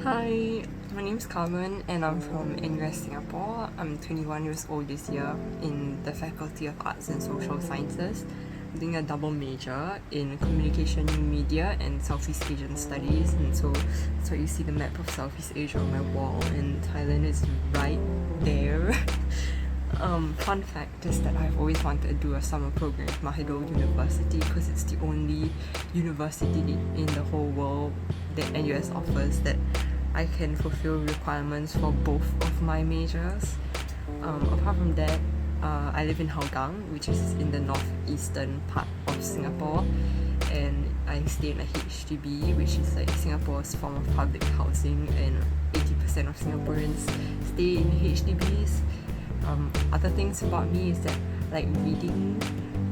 Hi, my name is Carman and I'm from NUS Singapore. I'm 21 years old this year in the Faculty of Arts and Social Sciences. I'm doing a double major in Communication Media and Southeast Asian Studies, and so you see the map of Southeast Asia on my wall, and Thailand is right there. Fun fact is that I've always wanted to do a summer program at Mahidol University because it's the only university in the whole world that NUS offers that I can fulfill requirements for both of my majors. Apart from that, I live in Hougang, which is in the northeastern part of Singapore, and I stay in a HDB, which is like Singapore's form of public housing, and 80% of Singaporeans stay in HDBs. Other things about me is that like reading,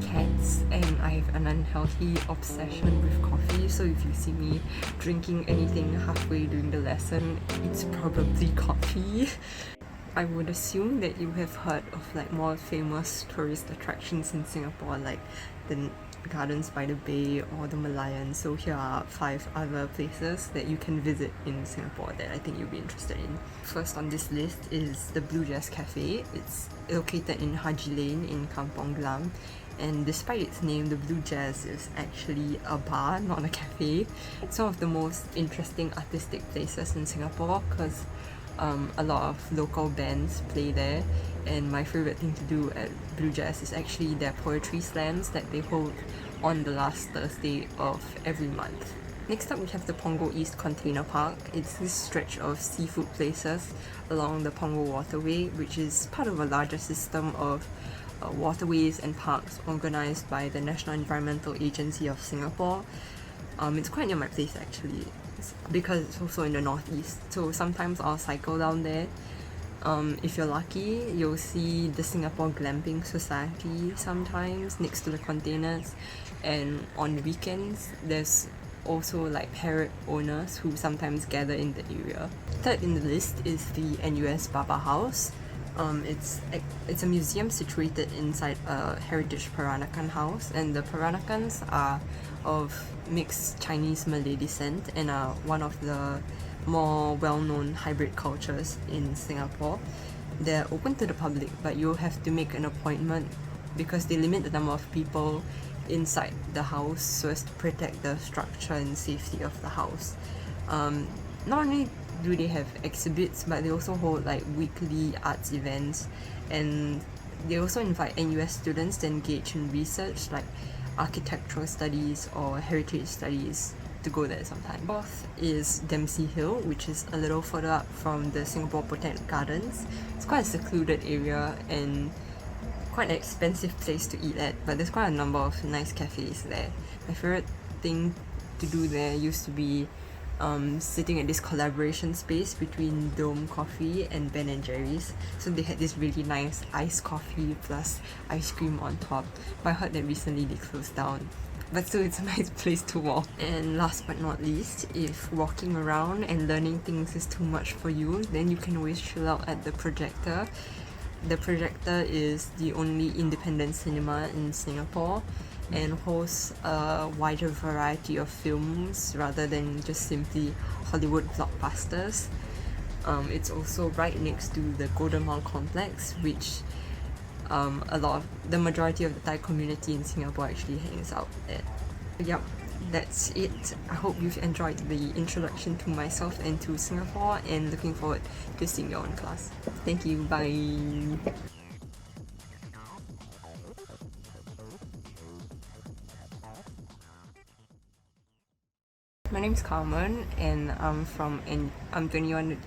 cats, and I have an unhealthy obsession with coffee, so if you see me drinking anything halfway during the lesson, it's probably coffee. I would assume that you have heard of like more famous tourist attractions in Singapore, like the Gardens by the Bay or the Malayan. So here are 5 other places that you can visit in Singapore that I think you'll be interested in. First on this list is the Blu Jaz Cafe. It's located in Haji Lane in Kampong Glam, and despite its name, the Blu Jaz is actually a bar, not a cafe. It's one of the most interesting artistic places in Singapore because a lot of local bands play there, and my favorite thing to do at Blu Jaz is actually their poetry slams that they hold on the last Thursday of every month. Next up, we have the Punggol East Container Park. It's this stretch of seafood places along the Punggol Waterway, which is part of a larger system of waterways and parks organised by the National Environmental Agency of Singapore. It's quite near my place actually, because it's also in the northeast, so sometimes I'll cycle down there. If you're lucky, you'll see the Singapore Glamping Society sometimes next to the containers, and on weekends there's also like parrot owners who sometimes gather in the area. Third in the list is the NUS Baba House. It's a museum situated inside a heritage Peranakan house, and the Peranakans are of mixed Chinese-Malay descent and are one of the more well-known hybrid cultures in Singapore. They're open to the public, but you'll have to make an appointment because they limit the number of people inside the house so as to protect the structure and safety of the house. Not only do they have exhibits, but they also hold like weekly arts events, and they also invite NUS students to engage in research like architectural studies or heritage studies to go there sometime. Fourth is Dempsey Hill, which is a little further up from the Singapore Botanic Gardens. It's quite a secluded area and quite an expensive place to eat at, but there's quite a number of nice cafes there. My favorite thing to do there used to be sitting at this collaboration space between Dome Coffee and Ben and Jerry's. So they had this really nice iced coffee plus ice cream on top, but I heard that recently they closed down. But still, it's a nice place to walk. And last but not least, if walking around and learning things is too much for you, then you can always chill out at the Projector. The Projector is the only independent cinema in Singapore and hosts a wider variety of films rather than just simply Hollywood blockbusters. It's also right next to the Golden Mile Complex, which the majority of the Thai community in Singapore actually hangs out at. Yep, that's it. I hope you've enjoyed the introduction to myself and to Singapore, and looking forward to seeing you all in class. Thank you, bye. My name's Carmen, and I'm 21.